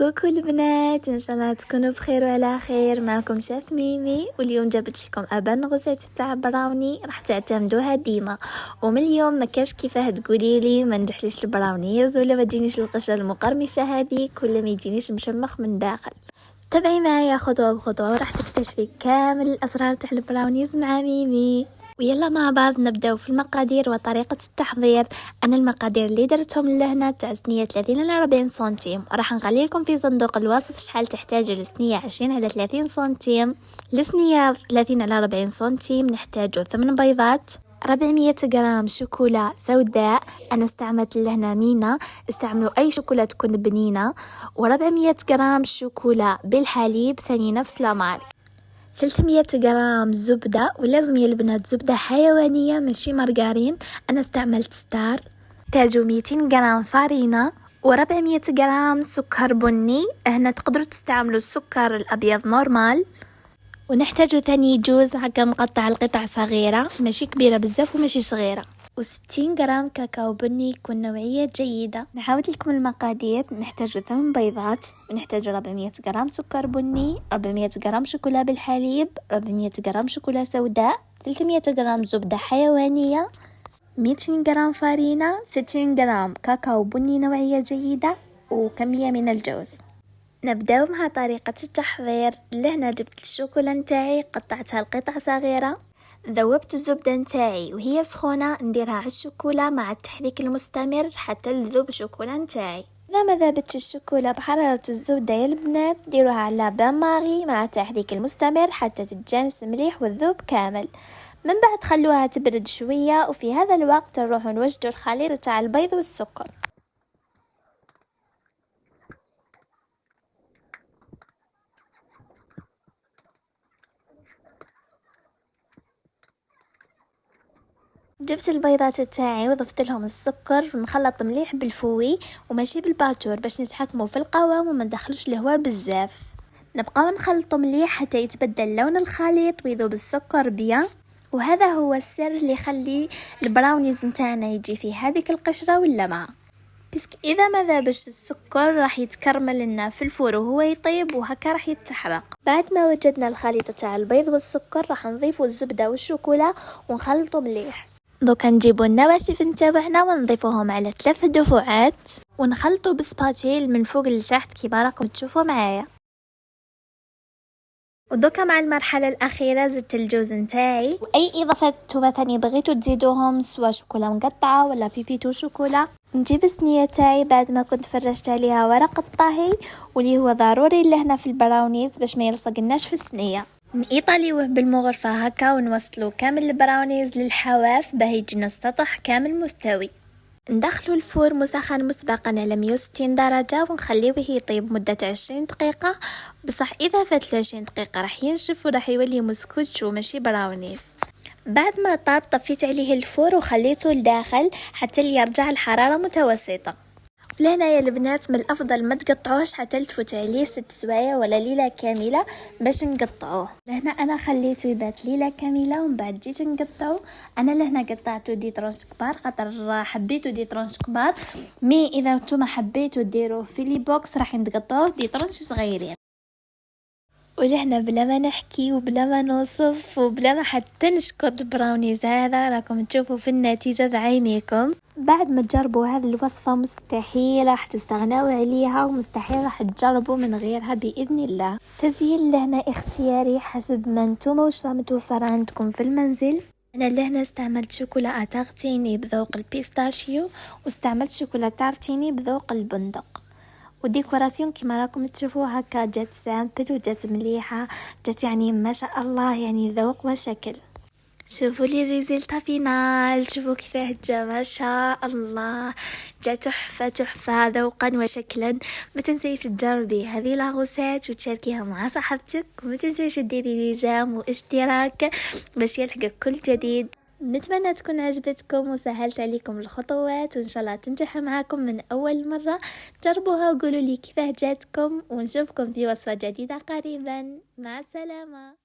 كوكو البنات، ان شاء الله تكونوا بخير وعلى خير. معكم شاف ميمي، واليوم جابت لكم ابان غوسات تاع براوني راح تعتمدوها ديما. ومن اليوم ما كاش كيفاه تقولي لي ما نجحليش البراونيز ولا ما تجينيش القشره المقرمشه هذيك ولا ما يجينيش مشمخ من داخل. تابعي معايا خطوه بخطوه وراح تكتشفي كامل الاسرار تاع البراونيز مع ميمي. ويلا مع بعض نبداو في المقادير وطريقة التحضير. أنا المقادير اللي درتهم لهنا تاع صينية 30 على 40 سنتيم، وراح نخلي لكم في صندوق الوصف شحال تحتاجوا لصينية 20 على 30 سنتيم. لصينية 30 على 40 سنتيم نحتاجوا 8 بيضات، 400 غرام شوكولا سوداء، أنا استعملت لهنا مينا، استعملوا أي شوكولا تكون بنينة، و400 غرام شوكولا بالحليب ثاني نفس لامارك، 300 غرام زبدة، ولازم يا البنات زبدة حيوانية ماشي مارغرين، أنا استعملت ستار. تاجو 200 غرام فارينة، و400 غرام سكر بني، هنا تقدروا تستعملوا السكر الأبيض نورمال. ونحتاجو ثاني جوز هكا مقطع القطع صغيرة ماشي كبيرة بزاف وماشي صغيرة، و60 غرام كاكاو بني يكون نوعية جيدة. نعاود لكم المقادير، نحتاج 8 بيضات، ونحتاج 400 غرام سكر بني، 400 غرام شوكولا بالحليب، 400 غرام شوكولا سوداء، 300 غرام زبدة حيوانية، 200 غرام فارينة، 60 غرام كاكاو بني نوعية جيدة، وكمية من الجوز. نبداو مع طريقة التحضير. لهنا جبت الشوكولا نتاعي قطعتها لقطع صغيرة، ذوبت الزبدة نتاعي وهي سخونة نديرها على الشوكولا مع التحريك المستمر حتى تذوب الشوكولا نتاعي. إذا ما ذابتش الشوكولا بحرارة الزبدة يا البنات ديروها على بان ماغي مع التحريك المستمر حتى تتجانس مليح وتذوب كامل. من بعد خلوها تبرد شوية، وفي هذا الوقت نروحوا نوجدوا الخليط تاع البيض والسكر. جبت البيضات تاعي وضفت لهم السكر ونخلط مليح بالفوي وماشي بالباتور باش نتحكموا في القوام وما ندخلوش الهواء بزاف. نبقاو نخلطوا مليح حتى يتبدل لون الخليط ويذوب السكر بيان، وهذا هو السر اللي يخلي البراونيز نتاعنا يجي في هذيك القشره واللمعه. بسك اذا ما ذابش السكر راح يتكرمل لنا في الفور وهو يطيب وهكا راح يتحرق. بعد ما وجدنا الخليط تاع البيض والسكر راح نضيفوا الزبده والشوكولا ونخلطوا مليح. دوكا نجيبوا النواشف نتاعنا ونضيفوهم على 3 دفعات ونخلطوا بسباتيل من فوق لتحت كيما راكم تشوفوا معايا. ودوكا مع المرحله الاخيره زدت الجوز نتاعي واي اضافات نتوما ثاني بغيتوا تزيدوهم سواء شوكولا مقطعه ولا بيبيتو شوكولا. نجيب الصينيه تاعي بعد ما كنت فرشت عليها ورق الطهي واللي هو ضروري لهنا في البراونيز باش ما يلصقناش في الصينيه. نيطاليوه بالمغرفة هكا ونوصلوا كامل البراونيز للحواف باه يجينا السطح كامل مستوي. ندخلوا الفور مسخن مسبقا على 160 درجة ونخليه يطيب مدة 20 دقيقة، بصح إذا فات 20 دقيقة راح ينشف وراح يولي مسكوتش وماشي براونيز. بعد ما طاب طفيت عليه الفور وخليته لداخل حتى يرجع الحرارة متوسطة. لهنا يا البنات من الافضل ما تقطعوش حتى تفوت عليه 6 سوايع ولا ليله كامله باش نقطعوه. لهنا انا خليته يبات ليله كامله ومن بعد جيت نقطعو. انا لهنا قطعته دي ترونش كبار خاطر حبيتو دي ترونش كبار، مي اذا نتوما حبيتو ديروه في لي بوكس راح نقطعوه دي ترونش صغيرين. ولهنا بلا ما نحكي وبلا ما نوصف وبلا ما حتى نشكر البراونيز هذا راكم تشوفوا في النتيجة بعينيكم. بعد ما تجربوا هذه الوصفة مستحيل راح تستغنوا عليها ومستحيل راح تجربوا من غيرها بإذن الله. تزيين لهنا اختياري حسب ما انتم وش راه متوفر عندكم في المنزل. انا لهنا استعملت شوكولا تارتيني بذوق البيستاشيو واستعملت شوكولا تارتيني بذوق البندق، وديكوراسيون كما راكم تشوفوا هكا جات سامبل وجات مليحه، جات يعني ما شاء الله يعني ذوق وشكل. شوفوا لي الريزلت فينال، شوفوا كيفاه جا ما شاء الله، جا تحفه تحفه ذوقا وشكلا. ما تنسيش تجربي هذه لاغوسات وتشاركيها مع صاحبتك، وما تنسيش ديري لي جام واشتراك باش يلحقك كل جديد. نتمنى تكون عجبتكم وسهلت عليكم الخطوات، وإن شاء الله تنجح معكم من أول مرة. جربوها وقولوا لي كيفاه جاتكم، ونشوفكم في وصفة جديدة قريبا. مع السلامة.